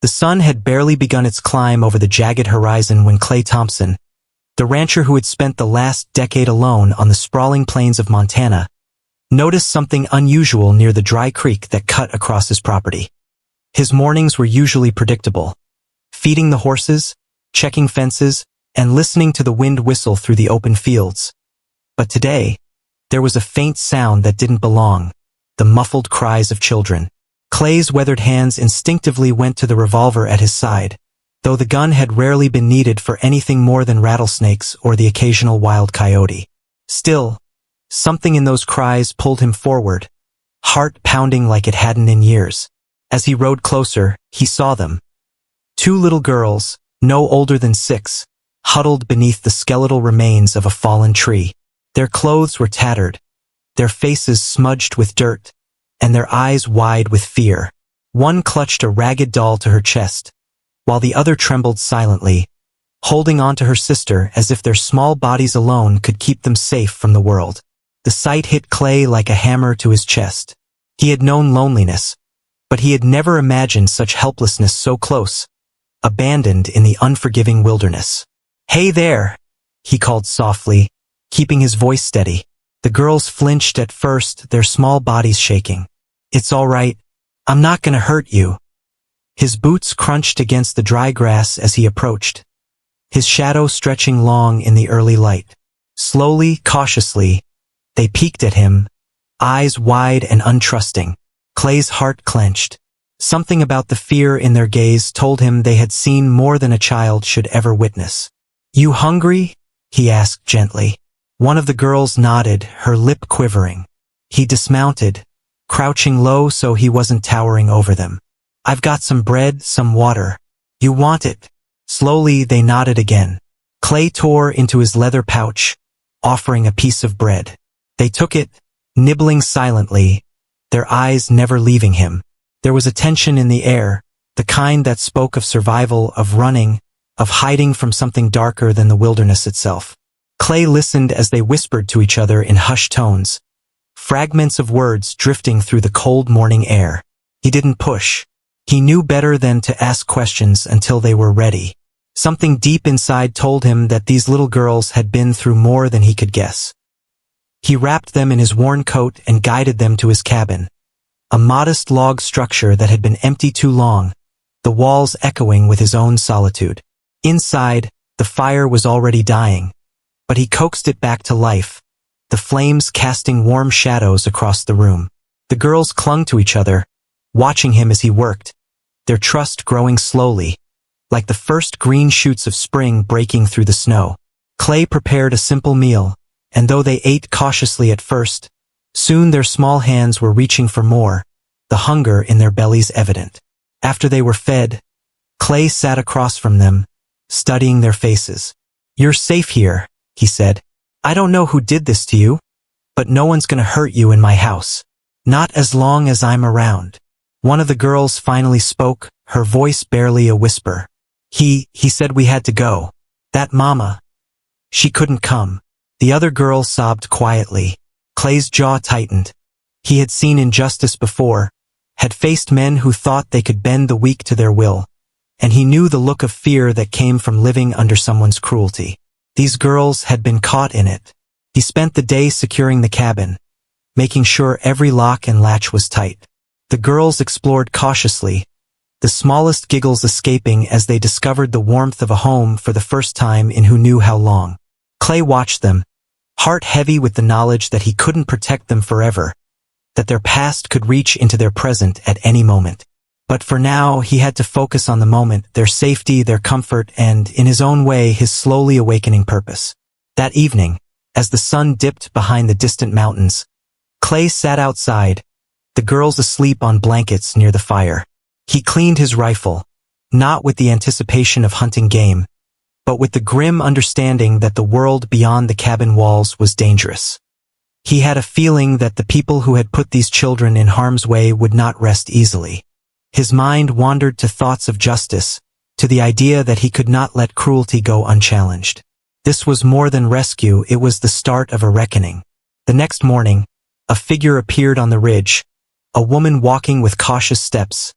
The sun had barely begun its climb over the jagged horizon when Clay Thompson, the rancher who had spent the last decade alone on the sprawling plains of Montana, noticed something unusual near the dry creek that cut across his property. His mornings were usually predictable: feeding the horses, checking fences, and listening to the wind whistle through the open fields. But today, there was a faint sound that didn't belong: the muffled cries of children. Clay's weathered hands instinctively went to the revolver at his side, though the gun had rarely been needed for anything more than rattlesnakes or the occasional wild coyote. Still, something in those cries pulled him forward, heart pounding like it hadn't in years. As he rode closer, he saw them. Two little girls, no older than 6, huddled beneath the skeletal remains of a fallen tree. Their clothes were tattered, their faces smudged with dirt, and their eyes wide with fear. One clutched a ragged doll to her chest, while the other trembled silently, holding on to her sister as if their small bodies alone could keep them safe from the world. The sight hit Clay like a hammer to his chest. He had known loneliness, but he had never imagined such helplessness so close, abandoned in the unforgiving wilderness. "Hey there," he called softly, keeping his voice steady. The girls flinched at first, their small bodies shaking. "It's all right. I'm not gonna hurt you." His boots crunched against the dry grass as he approached, his shadow stretching long in the early light. Slowly, cautiously, they peeked at him, eyes wide and untrusting. Clay's heart clenched. Something about the fear in their gaze told him they had seen more than a child should ever witness. "You hungry?" he asked gently. One of the girls nodded, her lip quivering. He dismounted, crouching low so he wasn't towering over them. "I've got some bread, some water. You want it?" Slowly they nodded again. Clay tore into his leather pouch, offering a piece of bread. They took it, nibbling silently, their eyes never leaving him. There was a tension in the air, the kind that spoke of survival, of running, of hiding from something darker than the wilderness itself. Clay listened as they whispered to each other in hushed tones, fragments of words drifting through the cold morning air. He didn't push. He knew better than to ask questions until they were ready. Something deep inside told him that these little girls had been through more than he could guess. He wrapped them in his worn coat and guided them to his cabin, a modest log structure that had been empty too long, the walls echoing with his own solitude. Inside, the fire was already dying, but he coaxed it back to life, the flames casting warm shadows across the room. The girls clung to each other, watching him as he worked, their trust growing slowly, like the first green shoots of spring breaking through the snow. Clay prepared a simple meal, and though they ate cautiously at first, soon their small hands were reaching for more, the hunger in their bellies evident. After they were fed, Clay sat across from them, studying their faces. "You're safe here," he said. "I don't know who did this to you, but no one's gonna hurt you in my house. Not as long as I'm around." One of the girls finally spoke, her voice barely a whisper. He said we had to go. That mama. She couldn't come." The other girl sobbed quietly. Clay's jaw tightened. He had seen injustice before, had faced men who thought they could bend the weak to their will, and he knew the look of fear that came from living under someone's cruelty. These girls had been caught in it. He spent the day securing the cabin, making sure every lock and latch was tight. The girls explored cautiously, the smallest giggles escaping as they discovered the warmth of a home for the first time in who knew how long. Clay watched them, heart heavy with the knowledge that he couldn't protect them forever, that their past could reach into their present at any moment. But for now, he had to focus on the moment, their safety, their comfort, and, in his own way, his slowly awakening purpose. That evening, as the sun dipped behind the distant mountains, Clay sat outside, the girls asleep on blankets near the fire. He cleaned his rifle, not with the anticipation of hunting game, but with the grim understanding that the world beyond the cabin walls was dangerous. He had a feeling that the people who had put these children in harm's way would not rest easily. His mind wandered to thoughts of justice, to the idea that he could not let cruelty go unchallenged. This was more than rescue, it was the start of a reckoning. The next morning, a figure appeared on the ridge, a woman walking with cautious steps,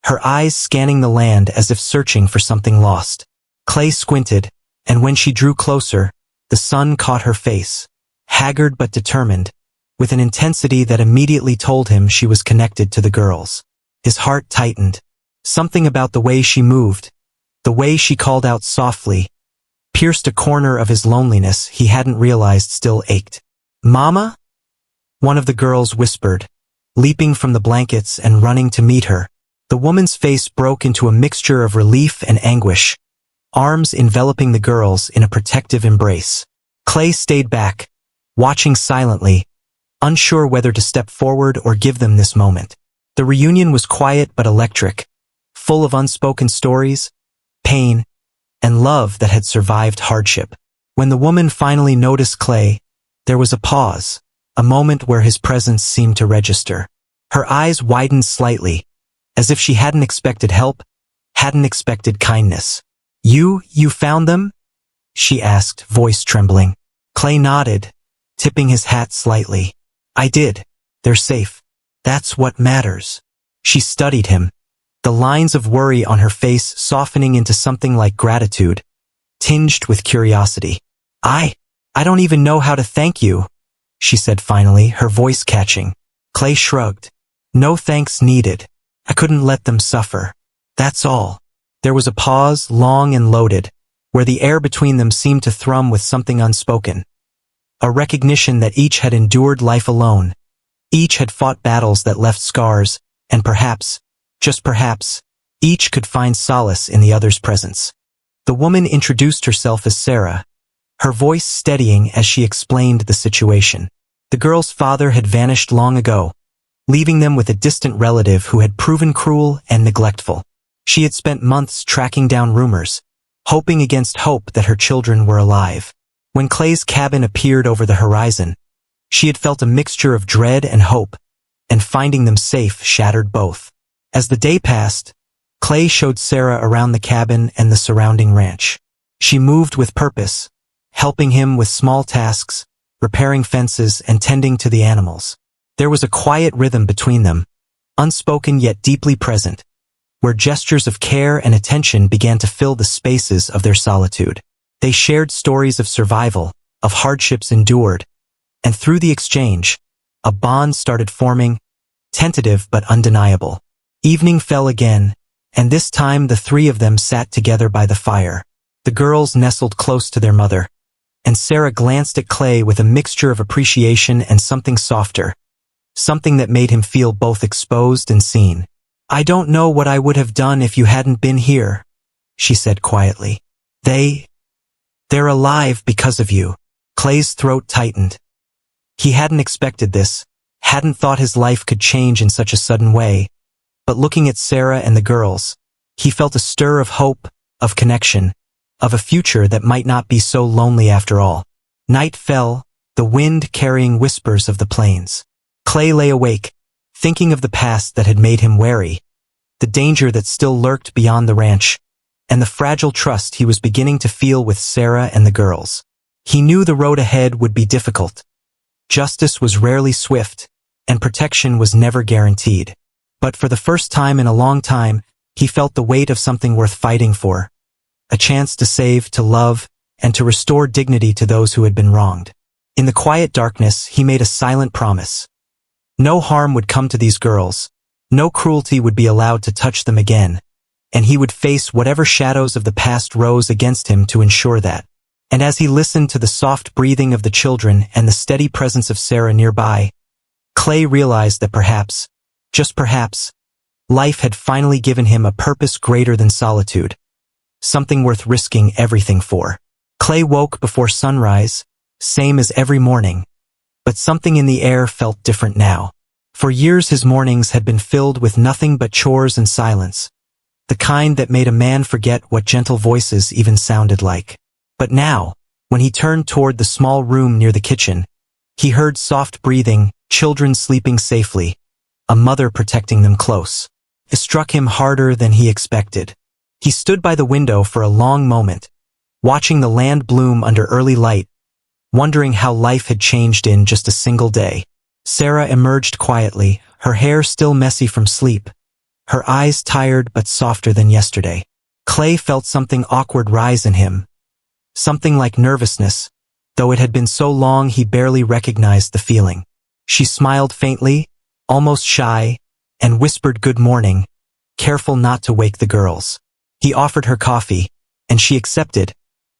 her eyes scanning the land as if searching for something lost. Clay squinted, and when she drew closer, the sun caught her face, haggard but determined, with an intensity that immediately told him she was connected to the girls. His heart tightened. Something about the way she moved, the way she called out softly, pierced a corner of his loneliness he hadn't realized still ached. "Mama?" one of the girls whispered, leaping from the blankets and running to meet her. The woman's face broke into a mixture of relief and anguish, arms enveloping the girls in a protective embrace. Clay stayed back, watching silently, unsure whether to step forward or give them this moment. The reunion was quiet but electric, full of unspoken stories, pain, and love that had survived hardship. When the woman finally noticed Clay, there was a pause, a moment where his presence seemed to register. Her eyes widened slightly, as if she hadn't expected help, hadn't expected kindness. You found them?" she asked, voice trembling. Clay nodded, tipping his hat slightly. "I did. They're safe. That's what matters." She studied him, the lines of worry on her face softening into something like gratitude, tinged with curiosity. I don't even know how to thank you," she said finally, her voice catching. Clay shrugged. "No thanks needed. I couldn't let them suffer. That's all." There was a pause, long and loaded, where the air between them seemed to thrum with something unspoken. A recognition that each had endured life alone. Each had fought battles that left scars, and perhaps, just perhaps, each could find solace in the other's presence. The woman introduced herself as Sarah, her voice steadying as she explained the situation. The girl's father had vanished long ago, leaving them with a distant relative who had proven cruel and neglectful. She had spent months tracking down rumors, hoping against hope that her children were alive. When Clay's cabin appeared over the horizon, she had felt a mixture of dread and hope, and finding them safe shattered both. As the day passed, Clay showed Sarah around the cabin and the surrounding ranch. She moved with purpose, helping him with small tasks, repairing fences and tending to the animals. There was a quiet rhythm between them, unspoken yet deeply present, where gestures of care and attention began to fill the spaces of their solitude. They shared stories of survival, of hardships endured, and through the exchange, a bond started forming, tentative but undeniable. Evening fell again, and this time the three of them sat together by the fire. The girls nestled close to their mother, and Sarah glanced at Clay with a mixture of appreciation and something softer, something that made him feel both exposed and seen. "I don't know what I would have done if you hadn't been here," she said quietly. They're alive because of you." Clay's throat tightened. He hadn't expected this, hadn't thought his life could change in such a sudden way, but looking at Sarah and the girls, he felt a stir of hope, of connection, of a future that might not be so lonely after all. Night fell, the wind carrying whispers of the plains. Clay lay awake, thinking of the past that had made him wary, the danger that still lurked beyond the ranch, and the fragile trust he was beginning to feel with Sarah and the girls. He knew the road ahead would be difficult. Justice was rarely swift, and protection was never guaranteed. But for the first time in a long time, he felt the weight of something worth fighting for, a chance to save, to love, and to restore dignity to those who had been wronged. In the quiet darkness, he made a silent promise. No harm would come to these girls, no cruelty would be allowed to touch them again, and he would face whatever shadows of the past rose against him to ensure that. And as he listened to the soft breathing of the children and the steady presence of Sarah nearby, Clay realized that perhaps, just perhaps, life had finally given him a purpose greater than solitude, something worth risking everything for. Clay woke before sunrise, same as every morning, but something in the air felt different now. For years his mornings had been filled with nothing but chores and silence, the kind that made a man forget what gentle voices even sounded like. But now, when he turned toward the small room near the kitchen, he heard soft breathing, children sleeping safely, a mother protecting them close. It struck him harder than he expected. He stood by the window for a long moment, watching the land bloom under early light, wondering how life had changed in just a single day. Sarah emerged quietly, her hair still messy from sleep, her eyes tired but softer than yesterday. Clay felt something awkward rise in him, something like nervousness, though it had been so long he barely recognized the feeling. She smiled faintly, almost shy, and whispered good morning, careful not to wake the girls. He offered her coffee, and she accepted,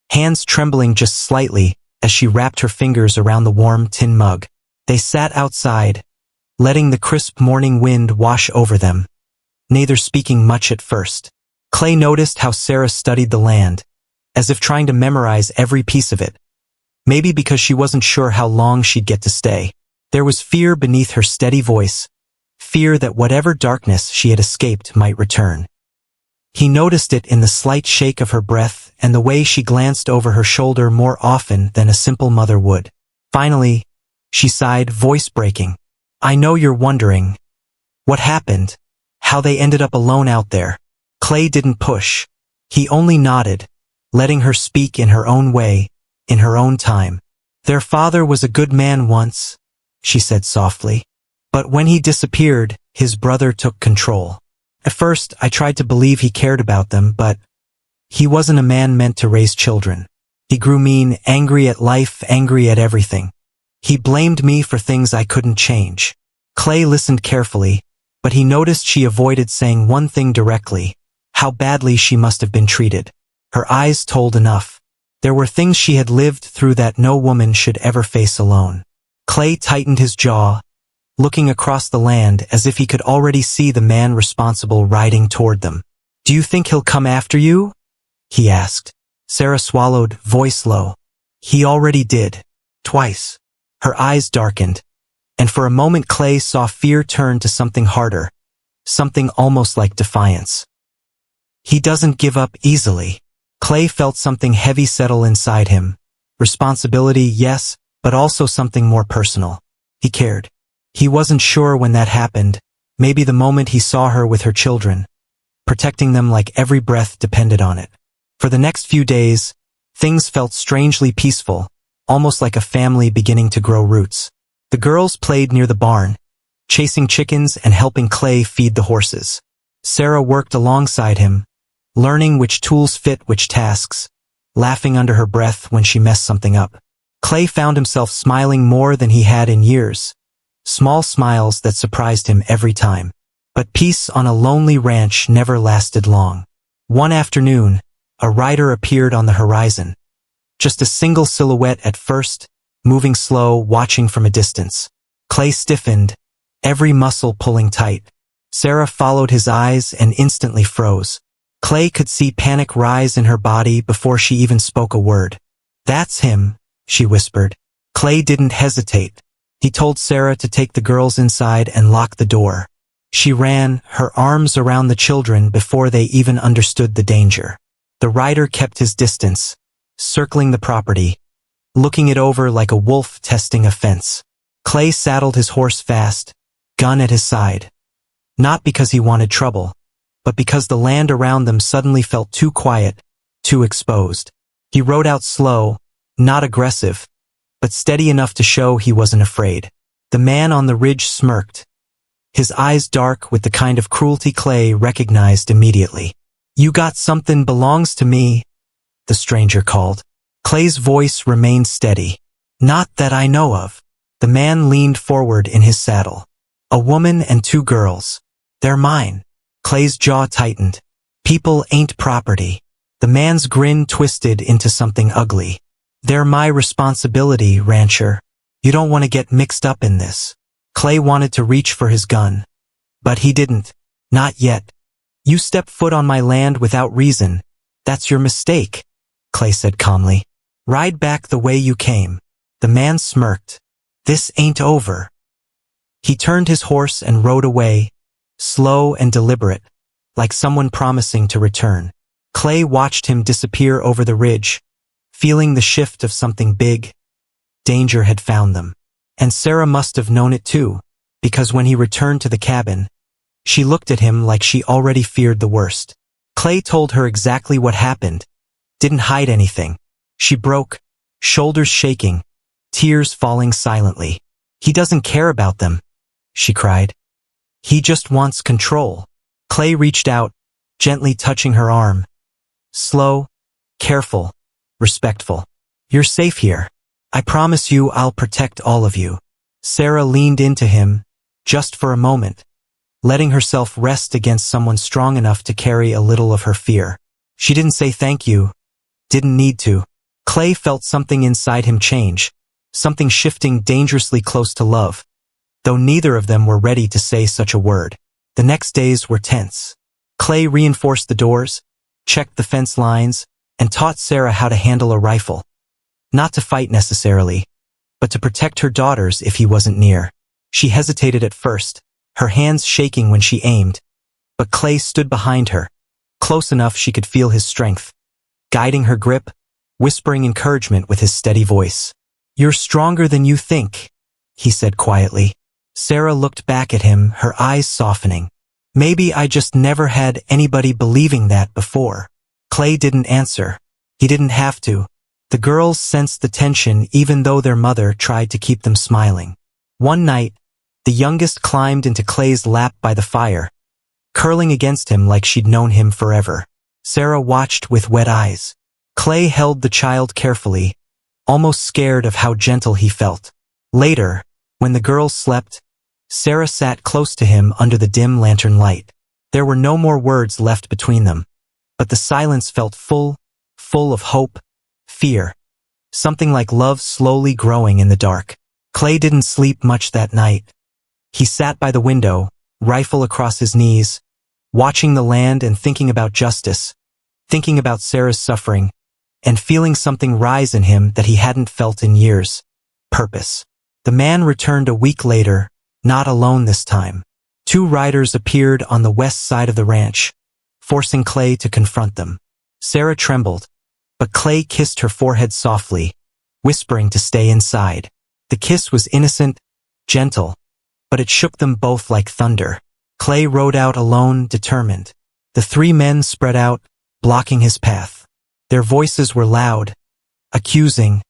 hands trembling just slightly as she wrapped her fingers around the warm tin mug. They sat outside, letting the crisp morning wind wash over them, neither speaking much at first. Clay noticed how Sarah studied the land, as if trying to memorize every piece of it. Maybe because she wasn't sure how long she'd get to stay. There was fear beneath her steady voice, fear that whatever darkness she had escaped might return. He noticed it in the slight shake of her breath and the way she glanced over her shoulder more often than a simple mother would. Finally, she sighed, voice breaking. I know you're wondering. What happened? How they ended up alone out there? Clay didn't push. He only nodded, letting her speak in her own way, in her own time. Their father was a good man once, she said softly. But when he disappeared, his brother took control. At first, I tried to believe he cared about them, but he wasn't a man meant to raise children. He grew mean, angry at life, angry at everything. He blamed me for things I couldn't change. Clay listened carefully, but he noticed she avoided saying one thing directly, how badly she must have been treated. Her eyes told enough. There were things she had lived through that no woman should ever face alone. Clay tightened his jaw, looking across the land as if he could already see the man responsible riding toward them. Do you think he'll come after you? He asked. Sarah swallowed, voice low. He already did. Twice. Her eyes darkened, and for a moment Clay saw fear turn to something harder, something almost like defiance. He doesn't give up easily. Clay felt something heavy settle inside him. Responsibility, yes, but also something more personal. He cared. He wasn't sure when that happened, maybe the moment he saw her with her children, protecting them like every breath depended on it. For the next few days, things felt strangely peaceful, almost like a family beginning to grow roots. The girls played near the barn, chasing chickens and helping Clay feed the horses. Sarah worked alongside him, learning which tools fit which tasks, laughing under her breath when she messed something up. Clay found himself smiling more than he had in years, small smiles that surprised him every time. But peace on a lonely ranch never lasted long. One afternoon, a rider appeared on the horizon. Just a single silhouette at first, moving slow, watching from a distance. Clay stiffened, every muscle pulling tight. Sarah followed his eyes and instantly froze. Clay could see panic rise in her body before she even spoke a word. That's him, she whispered. Clay didn't hesitate. He told Sarah to take the girls inside and lock the door. She ran, her arms around the children before they even understood the danger. The rider kept his distance, circling the property, looking it over like a wolf testing a fence. Clay saddled his horse fast, gun at his side. Not because he wanted trouble, but because the land around them suddenly felt too quiet, too exposed. He rode out slow, not aggressive, but steady enough to show he wasn't afraid. The man on the ridge smirked, his eyes dark with the kind of cruelty Clay recognized immediately. You got something belongs to me, the stranger called. Clay's voice remained steady. Not that I know of. The man leaned forward in his saddle. A woman and 2 girls. They're mine. Clay's jaw tightened. People ain't property. The man's grin twisted into something ugly. They're my responsibility, rancher. You don't want to get mixed up in this. Clay wanted to reach for his gun. But he didn't. Not yet. You step foot on my land without reason. That's your mistake, Clay said calmly. Ride back the way you came. The man smirked. This ain't over. He turned his horse and rode away, slow and deliberate, like someone promising to return. Clay watched him disappear over the ridge, feeling the shift of something big. Danger had found them. And Sarah must have known it too, because when he returned to the cabin, she looked at him like she already feared the worst. Clay told her exactly what happened, didn't hide anything. She broke, shoulders shaking, tears falling silently. He doesn't care about them, she cried. He just wants control. Clay reached out, gently touching her arm. Slow, careful, respectful. You're safe here. I promise you I'll protect all of you. Sarah leaned into him, just for a moment, letting herself rest against someone strong enough to carry a little of her fear. She didn't say thank you, didn't need to. Clay felt something inside him change, something shifting dangerously close to love, though neither of them were ready to say such a word. The next days were tense. Clay reinforced the doors, checked the fence lines, and taught Sarah how to handle a rifle. Not to fight necessarily, but to protect her daughters if he wasn't near. She hesitated at first, her hands shaking when she aimed, but Clay stood behind her, close enough she could feel his strength, guiding her grip, whispering encouragement with his steady voice. You're stronger than you think, he said quietly. Sarah looked back at him, her eyes softening. Maybe I just never had anybody believing that before. Clay didn't answer. He didn't have to. The girls sensed the tension even though their mother tried to keep them smiling. One night, the youngest climbed into Clay's lap by the fire, curling against him like she'd known him forever. Sarah watched with wet eyes. Clay held the child carefully, almost scared of how gentle he felt. Later, when the girls slept, Sarah sat close to him under the dim lantern light. There were no more words left between them, but the silence felt full of hope, fear, something like love slowly growing in the dark. Clay didn't sleep much that night. He sat by the window, rifle across his knees, watching the land and thinking about justice, thinking about Sarah's suffering, and feeling something rise in him that he hadn't felt in years. Purpose. The man returned a week later, not alone this time. 2 riders appeared on the west side of the ranch, forcing Clay to confront them. Sarah trembled, but Clay kissed her forehead softly, whispering to stay inside. The kiss was innocent, gentle, but it shook them both like thunder. Clay rode out alone, determined. The 3 men spread out, blocking his path. Their voices were loud, accusing,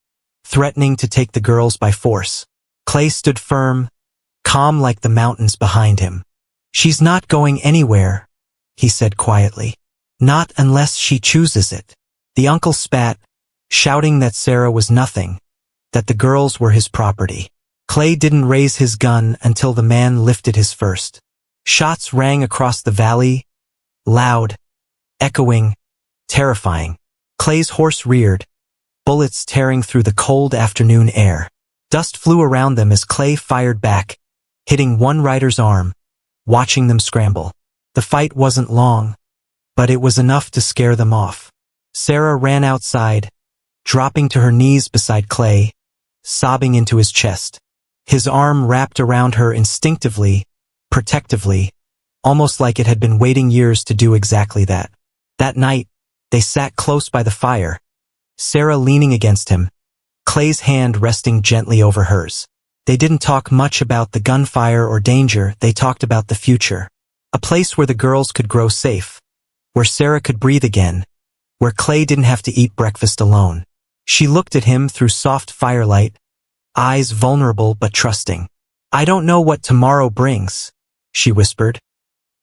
threatening to take the girls by force. Clay stood firm, calm like the mountains behind him. She's not going anywhere, he said quietly. Not unless she chooses it. The uncle spat, shouting that Sarah was nothing, that the girls were his property. Clay didn't raise his gun until the man lifted his first. Shots rang across the valley, loud, echoing, terrifying. Clay's horse reared, bullets tearing through the cold afternoon air. Dust flew around them as Clay fired back, hitting one rider's arm, watching them scramble. The fight wasn't long, but it was enough to scare them off. Sarah ran outside, dropping to her knees beside Clay, sobbing into his chest. His arm wrapped around her instinctively, protectively, almost like it had been waiting years to do exactly that. That night, they sat close by the fire, Sarah leaning against him, Clay's hand resting gently over hers. They didn't talk much about the gunfire or danger, they talked about the future. A place where the girls could grow safe, where Sarah could breathe again, where Clay didn't have to eat breakfast alone. She looked at him through soft firelight, eyes vulnerable but trusting. I don't know what tomorrow brings, she whispered.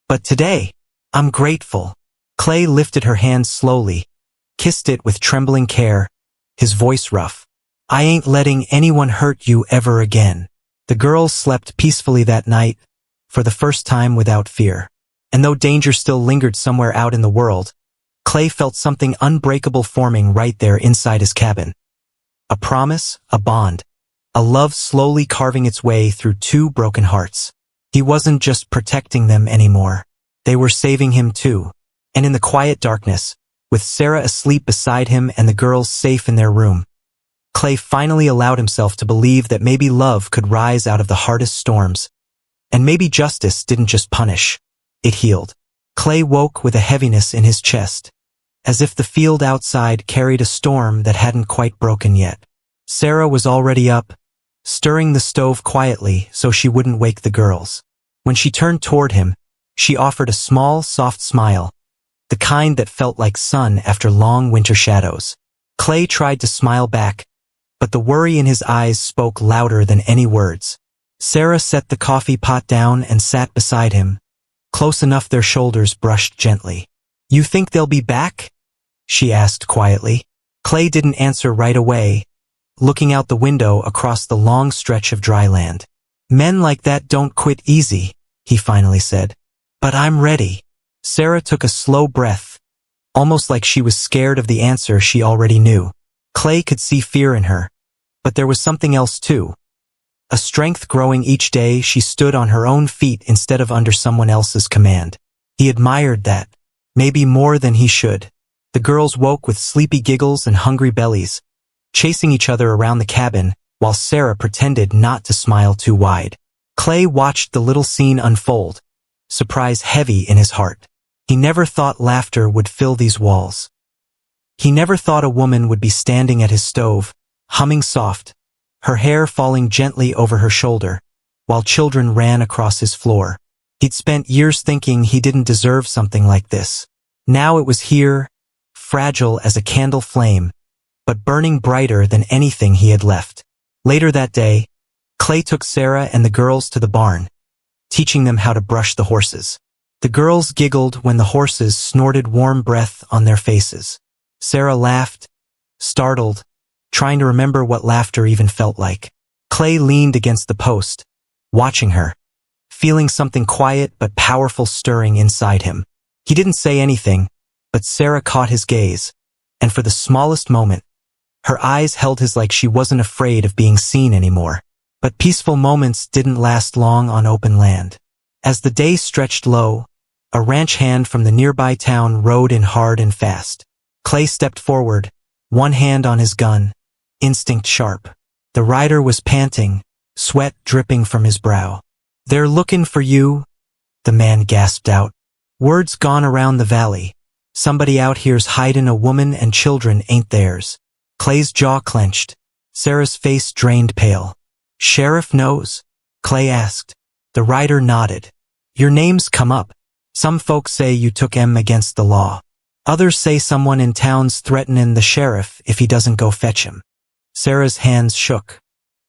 But today, I'm grateful. Clay lifted her hand slowly, kissed it with trembling care, his voice rough. I ain't letting anyone hurt you ever again. The girls slept peacefully that night, for the first time without fear. And though danger still lingered somewhere out in the world, Clay felt something unbreakable forming right there inside his cabin. A promise, a bond, a love slowly carving its way through 2 broken hearts. He wasn't just protecting them anymore. They were saving him too. And in the quiet darkness, with Sarah asleep beside him and the girls safe in their room, Clay finally allowed himself to believe that maybe love could rise out of the hardest storms. And maybe justice didn't just punish, it healed. Clay woke with a heaviness in his chest, as if the field outside carried a storm that hadn't quite broken yet. Sarah was already up, stirring the stove quietly so she wouldn't wake the girls. When she turned toward him, she offered a small, soft smile, the kind that felt like sun after long winter shadows. Clay tried to smile back, but the worry in his eyes spoke louder than any words. Sarah set the coffee pot down and sat beside him, close enough their shoulders brushed gently. "You think they'll be back?" she asked quietly. Clay didn't answer right away, looking out the window across the long stretch of dry land. "Men like that don't quit easy," he finally said. "But I'm ready." Sarah took a slow breath, almost like she was scared of the answer she already knew. Clay could see fear in her, but there was something else too. A strength growing each day. She stood on her own feet instead of under someone else's command. He admired that, maybe more than he should. The girls woke with sleepy giggles and hungry bellies, chasing each other around the cabin, while Sarah pretended not to smile too wide. Clay watched the little scene unfold, surprise heavy in his heart. He never thought laughter would fill these walls. He never thought a woman would be standing at his stove, humming soft, her hair falling gently over her shoulder, while children ran across his floor. He'd spent years thinking he didn't deserve something like this. Now it was here, fragile as a candle flame, but burning brighter than anything he had left. Later that day, Clay took Sarah and the girls to the barn, teaching them how to brush the horses. The girls giggled when the horses snorted warm breath on their faces. Sarah laughed, startled, trying to remember what laughter even felt like. Clay leaned against the post, watching her, feeling something quiet but powerful stirring inside him. He didn't say anything, but Sarah caught his gaze, and for the smallest moment, her eyes held his like she wasn't afraid of being seen anymore. But peaceful moments didn't last long on open land. As the day stretched low, a ranch hand from the nearby town rode in hard and fast. Clay stepped forward, one hand on his gun, instinct sharp. The rider was panting, sweat dripping from his brow. "They're looking for you," the man gasped out. "Word's gone around the valley. Somebody out here's hiding a woman and children ain't theirs." Clay's jaw clenched. Sarah's face drained pale. "Sheriff knows?" Clay asked. The rider nodded. "Your name's come up. Some folks say you took him against the law. Others say someone in town's threatening the sheriff if he doesn't go fetch him." Sarah's hands shook.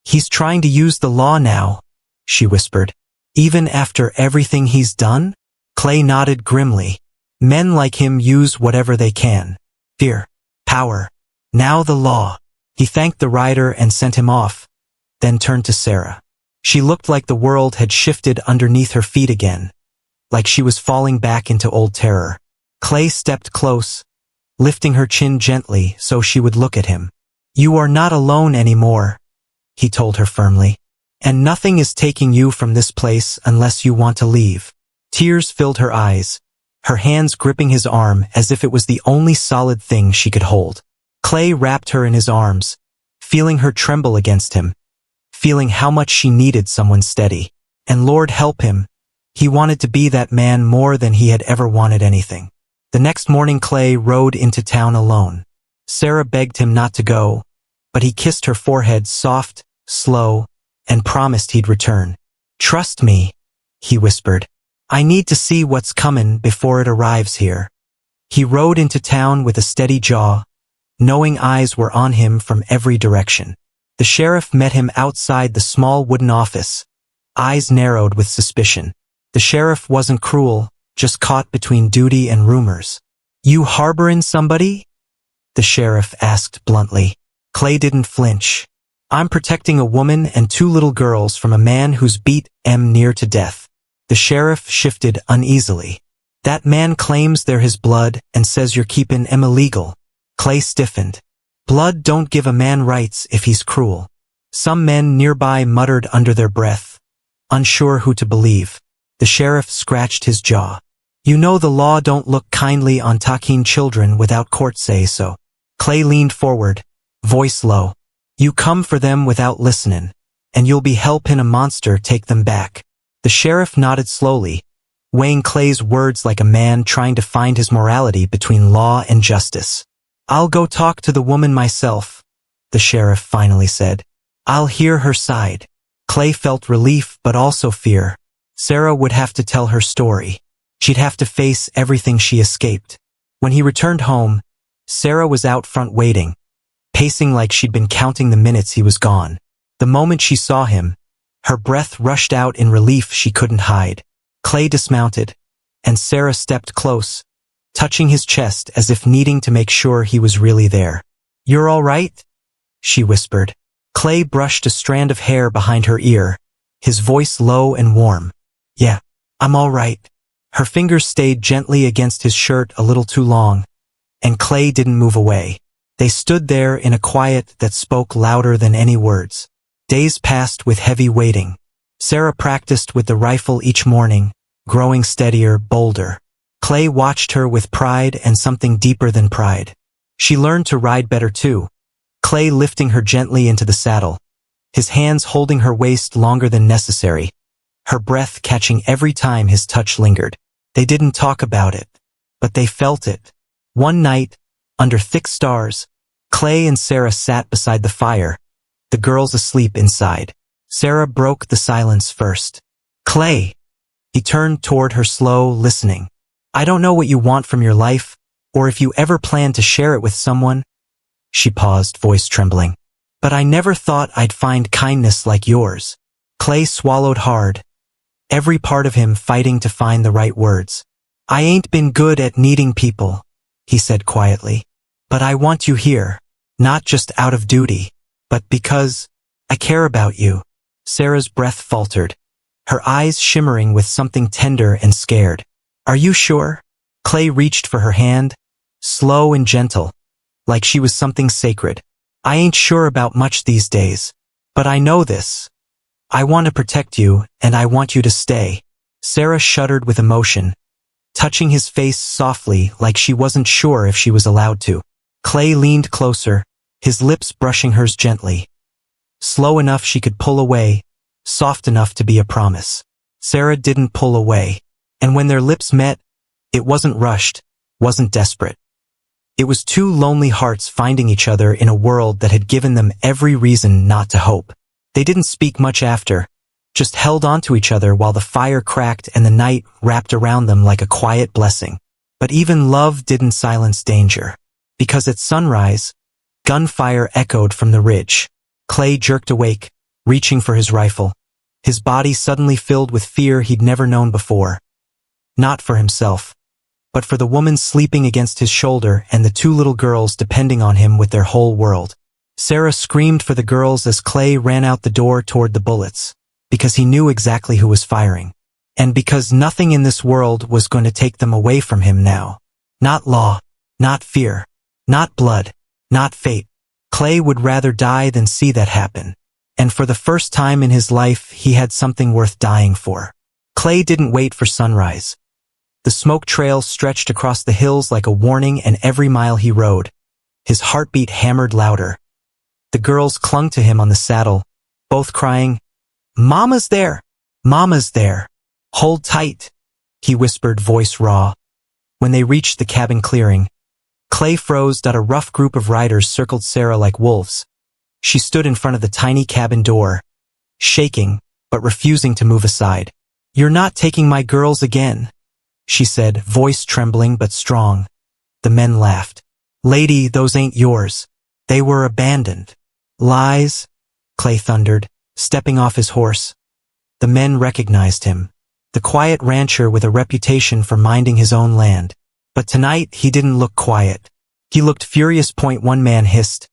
"He's trying to use the law now," she whispered. "Even after everything he's done?" Clay nodded grimly. "Men like him use whatever they can. Fear, power, now the law." He thanked the rider and sent him off, then turned to Sarah. She looked like the world had shifted underneath her feet again, like she was falling back into old terror. Clay stepped close, lifting her chin gently so she would look at him. "You are not alone anymore," he told her firmly. "And nothing is taking you from this place unless you want to leave." Tears filled her eyes, her hands gripping his arm as if it was the only solid thing she could hold. Clay wrapped her in his arms, feeling her tremble against him, feeling how much she needed someone steady. And Lord help him, he wanted to be that man more than he had ever wanted anything. The next morning Clay rode into town alone. Sarah begged him not to go, but he kissed her forehead soft, slow, and promised he'd return. "Trust me," he whispered. "I need to see what's comin' before it arrives here." He rode into town with a steady jaw, knowing eyes were on him from every direction. The sheriff met him outside the small wooden office, eyes narrowed with suspicion. The sheriff wasn't cruel, just caught between duty and rumors. "You harborin' somebody?" the sheriff asked bluntly. Clay didn't flinch. "I'm protecting a woman and 2 little girls from a man who's beat em near to death." The sheriff shifted uneasily. "That man claims they're his blood and says you're keeping em illegal." Clay stiffened. "Blood don't give a man rights if he's cruel." Some men nearby muttered under their breath, unsure who to believe. The sheriff scratched his jaw. "You know the law don't look kindly on taking children without court say-so." Clay leaned forward, voice low. "You come for them without listening, and you'll be helping a monster take them back." The sheriff nodded slowly, weighing Clay's words like a man trying to find his morality between law and justice. "I'll go talk to the woman myself," the sheriff finally said. "I'll hear her side." Clay felt relief but also fear. Sarah would have to tell her story. She'd have to face everything she escaped. When he returned home, Sarah was out front waiting, pacing like she'd been counting the minutes he was gone. The moment she saw him, her breath rushed out in relief she couldn't hide. Clay dismounted, and Sarah stepped close, touching his chest as if needing to make sure he was really there. "You're all right?" she whispered. Clay brushed a strand of hair behind her ear, his voice low and warm. "Yeah, I'm all right." Her fingers stayed gently against his shirt a little too long, and Clay didn't move away. They stood there in a quiet that spoke louder than any words. Days passed with heavy waiting. Sarah practiced with the rifle each morning, growing steadier, bolder. Clay watched her with pride and something deeper than pride. She learned to ride better too, Clay lifting her gently into the saddle, his hands holding her waist longer than necessary, her breath catching every time his touch lingered. They didn't talk about it, but they felt it. One night, under thick stars, Clay and Sarah sat beside the fire, the girls asleep inside. Sarah broke the silence first. "Clay." He turned toward her slow, listening. "I don't know what you want from your life, or if you ever plan to share it with someone." She paused, voice trembling. "But I never thought I'd find kindness like yours." Clay swallowed hard, every part of him fighting to find the right words. "I ain't been good at needing people," he said quietly. "But I want you here, not just out of duty, but because I care about you." Sarah's breath faltered, her eyes shimmering with something tender and scared. "Are you sure?" Clay reached for her hand, slow and gentle, like she was something sacred. "I ain't sure about much these days, but I know this. I want to protect you, and I want you to stay." Sarah shuddered with emotion, touching his face softly like she wasn't sure if she was allowed to. Clay leaned closer, his lips brushing hers gently. Slow enough she could pull away, soft enough to be a promise. Sarah didn't pull away, and when their lips met, it wasn't rushed, wasn't desperate. It was two lonely hearts finding each other in a world that had given them every reason not to hope. They didn't speak much after, just held on to each other while the fire cracked and the night wrapped around them like a quiet blessing. But even love didn't silence danger, because at sunrise, gunfire echoed from the ridge. Clay jerked awake, reaching for his rifle, his body suddenly filled with fear he'd never known before. Not for himself, but for the woman sleeping against his shoulder and the two little girls depending on him with their whole world. Sarah screamed for the girls as Clay ran out the door toward the bullets, because he knew exactly who was firing. And because nothing in this world was going to take them away from him now. Not law, not fear, not blood, not fate. Clay would rather die than see that happen. And for the first time in his life, he had something worth dying for. Clay didn't wait for sunrise. The smoke trail stretched across the hills like a warning, and every mile he rode, his heartbeat hammered louder. The girls clung to him on the saddle, both crying, "Mama's there! Mama's there! Hold tight!" he whispered, voice raw. When they reached the cabin clearing, Clay froze. A rough group of riders circled Sarah like wolves. She stood in front of the tiny cabin door, shaking, but refusing to move aside. "You're not taking my girls again," she said, voice trembling but strong. The men laughed. "Lady, those ain't yours. They were abandoned." "Lies," Clay thundered, stepping off his horse. The men recognized him, the quiet rancher with a reputation for minding his own land. But tonight he didn't look quiet. He looked furious. One man hissed,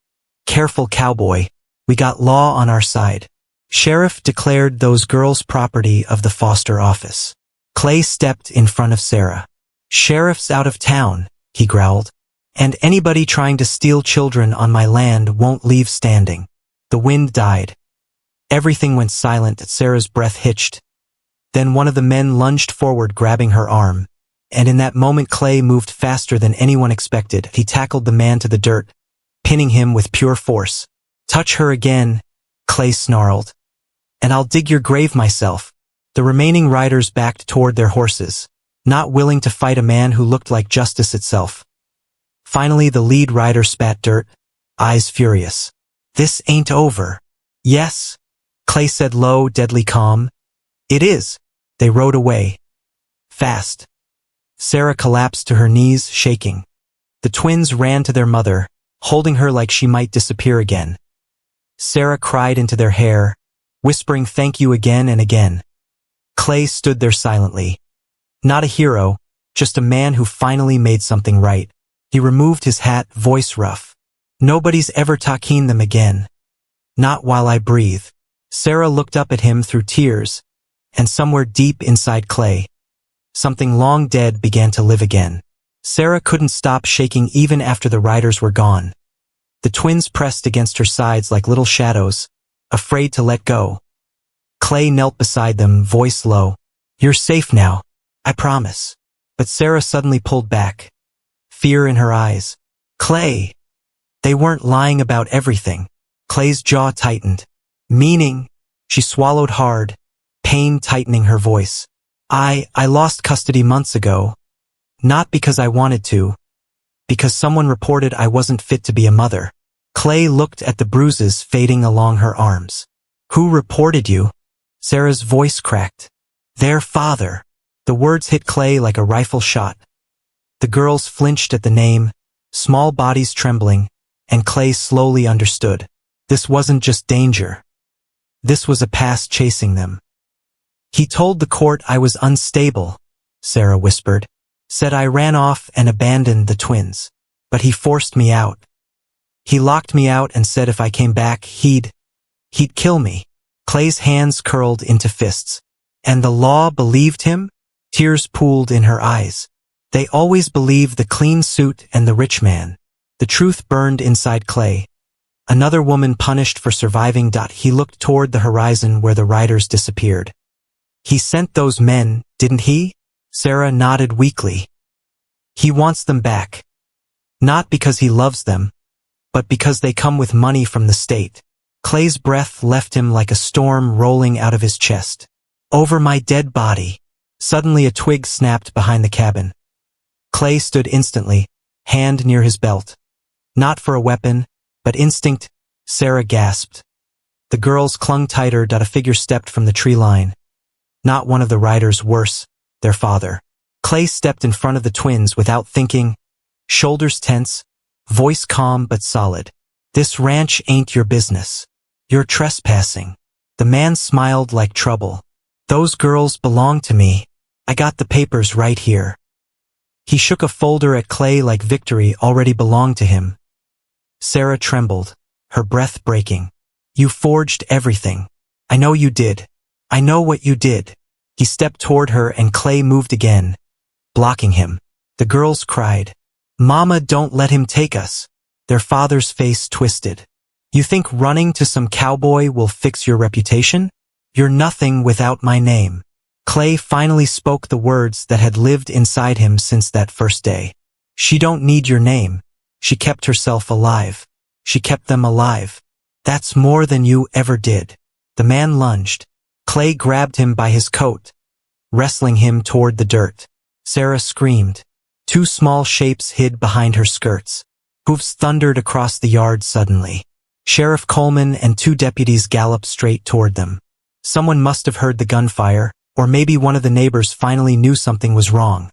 "Careful, cowboy. We got law on our side." Sheriff declared those girls property of the foster office. Clay stepped in front of Sarah. "Sheriff's out of town," he growled, "and anybody trying to steal children on my land won't leave standing." The wind died. Everything went silent. Sarah's breath hitched. Then one of the men lunged forward, grabbing her arm. And in that moment, Clay moved faster than anyone expected. He tackled the man to the dirt, pinning him with pure force. "Touch her again," Clay snarled, "and I'll dig your grave myself." The remaining riders backed toward their horses, not willing to fight a man who looked like justice itself. Finally, the lead rider spat dirt, eyes furious. "This ain't over." "Yes," Clay said low, deadly calm. "It is." They rode away. Fast. Sarah collapsed to her knees, shaking. The twins ran to their mother, holding her like she might disappear again. Sarah cried into their hair, whispering thank you again and again. Clay stood there silently, Not a hero, just a man who finally made something right. He removed his hat, voice rough. Nobody's ever talking them again. Not while I breathe. Sarah looked up at him through tears, and somewhere deep inside Clay, something long dead began to live again. Sarah couldn't stop shaking even after the riders were gone. The twins pressed against her sides like little shadows, afraid to let go. Clay knelt beside them, voice low. You're safe now, I promise. But Sarah suddenly pulled back, fear in her eyes. Clay! They weren't lying about everything. Clay's jaw tightened. Meaning? She swallowed hard, pain tightening her voice. I lost custody months ago. Not because I wanted to. Because someone reported I wasn't fit to be a mother. Clay looked at the bruises fading along her arms. Who reported you? Sarah's voice cracked. Their father. The words hit Clay like a rifle shot. The girls flinched at the name, small bodies trembling, and Clay slowly understood. This wasn't just danger. This was a past chasing them. He told the court I was unstable, Sarah whispered. Said I ran off and abandoned the twins. But he forced me out. He locked me out and said if I came back, he'd kill me. Clay's hands curled into fists. And the law believed him? Tears pooled in her eyes. They always believed the clean suit and the rich man. The truth burned inside Clay. Another woman punished for surviving. He looked toward the horizon where the riders disappeared. He sent those men, didn't he? Sarah nodded weakly. He wants them back. Not because he loves them, but because they come with money from the state. Clay's breath left him like a storm rolling out of his chest. Over my dead body. Suddenly a twig snapped behind the cabin. Clay stood instantly, hand near his belt. Not for a weapon, but instinct, Sarah gasped. The girls clung tighter. A figure stepped from the tree line. Not one of the riders, worse, their father. Clay stepped in front of the twins without thinking, shoulders tense, voice calm but solid. This ranch ain't your business. You're trespassing. The man smiled like trouble. Those girls belong to me. I got the papers right here. He shook a folder at Clay like victory already belonged to him. Sarah trembled, her breath breaking. You forged everything. I know you did. I know what you did. He stepped toward her and Clay moved again, blocking him. The girls cried, Mama, don't let him take us. Their father's face twisted. You think running to some cowboy will fix your reputation? You're nothing without my name. Clay finally spoke the words that had lived inside him since that first day. She don't need your name. She kept herself alive. She kept them alive. That's more than you ever did. The man lunged. Clay grabbed him by his coat, wrestling him toward the dirt. Sarah screamed. Two small shapes hid behind her skirts. Hoofs thundered across the yard suddenly. Sheriff Coleman and two deputies galloped straight toward them. Someone must have heard the gunfire, or maybe one of the neighbors finally knew something was wrong.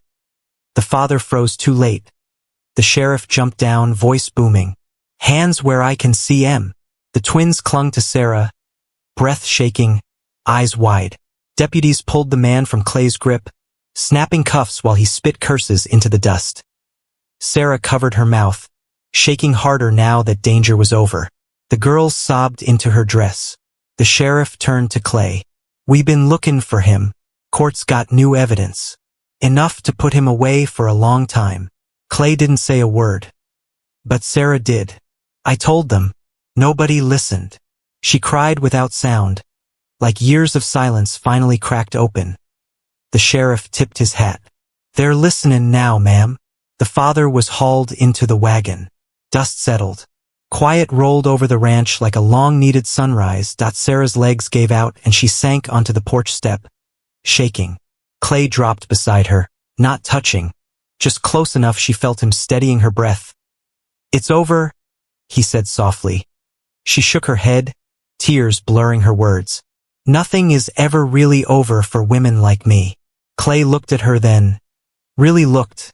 The father froze too late. The sheriff jumped down, voice booming. Hands where I can see 'em. The twins clung to Sarah, breath shaking, eyes wide. Deputies pulled the man from Clay's grip, snapping cuffs while he spit curses into the dust. Sarah covered her mouth, shaking harder now that danger was over. The girls sobbed into her dress. The sheriff turned to Clay. We been looking for him. Court's got new evidence. Enough to put him away for a long time. Clay didn't say a word. But Sarah did. I told them. Nobody listened. She cried without sound, like years of silence finally cracked open. The sheriff tipped his hat. They're listening now, ma'am. The father was hauled into the wagon. Dust settled. Quiet rolled over the ranch like a long-needed sunrise. Sarah's legs gave out and she sank onto the porch step, shaking. Clay dropped beside her, not touching, just close enough she felt him steadying her breath. It's over, he said softly. She shook her head, tears blurring her words. Nothing is ever really over for women like me. Clay looked at her then, really looked,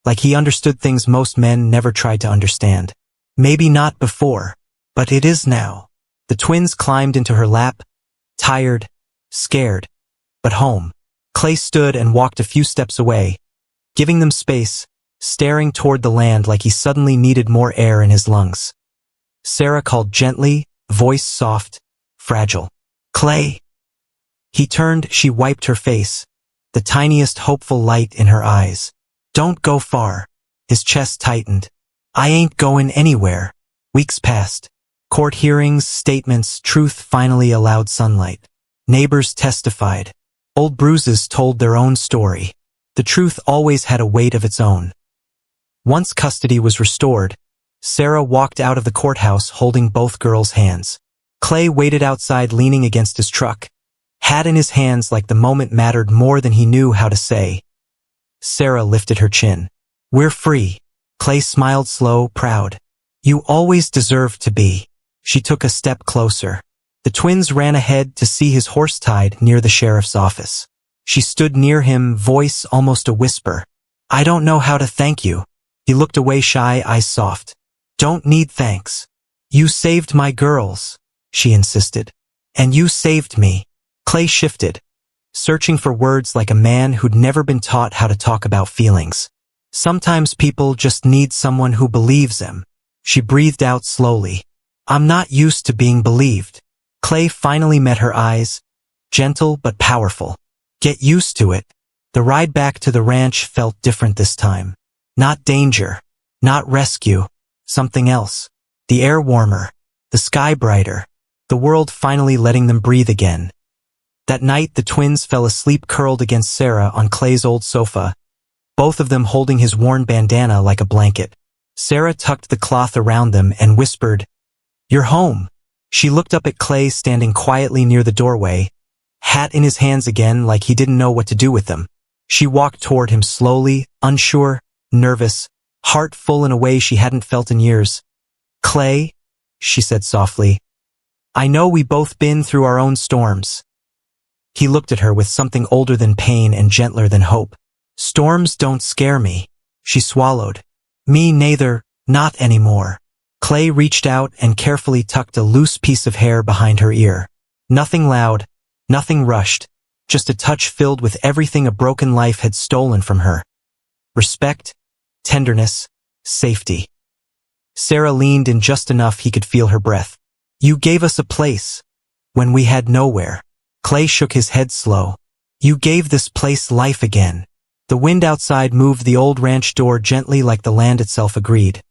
like he understood things most men never tried to understand. Maybe not before, but it is now. The twins climbed into her lap, tired, scared, but home. Clay stood and walked a few steps away, giving them space, staring toward the land like he suddenly needed more air in his lungs. Sarah called gently, voice soft, fragile. "Clay!" He turned, she wiped her face, the tiniest hopeful light in her eyes. "Don't go far." His chest tightened. "I ain't going anywhere." Weeks passed. Court hearings, statements, truth finally allowed sunlight. Neighbors testified. Old bruises told their own story. The truth always had a weight of its own. Once custody was restored, Sarah walked out of the courthouse holding both girls' hands. Clay waited outside leaning against his truck, hat in his hands like the moment mattered more than he knew how to say. Sarah lifted her chin. "We're free." Clay smiled slow, proud. "You always deserved to be." She took a step closer. The twins ran ahead to see his horse tied near the sheriff's office. She stood near him, voice almost a whisper. "I don't know how to thank you." He looked away, shy, eyes soft. "Don't need thanks. You saved my girls," she insisted. "And you saved me." Clay shifted, searching for words like a man who'd never been taught how to talk about feelings. "Sometimes people just need someone who believes them." She breathed out slowly. "I'm not used to being believed." Clay finally met her eyes, gentle but powerful. "Get used to it." The ride back to the ranch felt different this time. Not danger, not rescue, something else. The air warmer, the sky brighter, the world finally letting them breathe again. That night the twins fell asleep curled against Sarah on Clay's old sofa, both of them holding his worn bandana like a blanket. Sarah tucked the cloth around them and whispered, "You're home." She looked up at Clay standing quietly near the doorway, hat in his hands again like he didn't know what to do with them. She walked toward him slowly, unsure, nervous, heart full in a way she hadn't felt in years. "Clay," she said softly, "I know we both been through our own storms." He looked at her with something older than pain and gentler than hope. "Storms don't scare me." She swallowed. "Me neither, not anymore." Clay reached out and carefully tucked a loose piece of hair behind her ear. Nothing loud, nothing rushed, just a touch filled with everything a broken life had stolen from her. Respect, tenderness, safety. Sarah leaned in just enough he could feel her breath. "You gave us a place when we had nowhere." Clay shook his head slow. "You gave this place life again." The wind outside moved the old ranch door gently like the land itself agreed.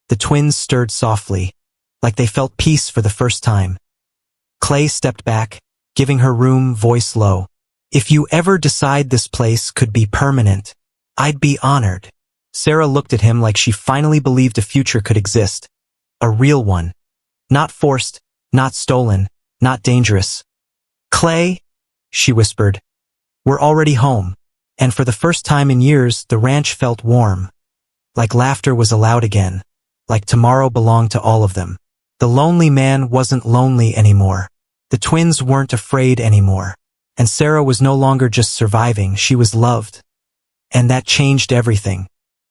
The twins stirred softly, like they felt peace for the first time. Clay stepped back, giving her room, voice low. "If you ever decide this place could be permanent, I'd be honored." Sarah looked at him like she finally believed a future could exist. A real one. Not forced, not stolen, not dangerous. "Clay," she whispered, "we're already home." And for the first time in years, the ranch felt warm. Like laughter was allowed again. Like tomorrow belonged to all of them. The lonely man wasn't lonely anymore. The twins weren't afraid anymore. And Sarah was no longer just surviving, she was loved. And that changed everything.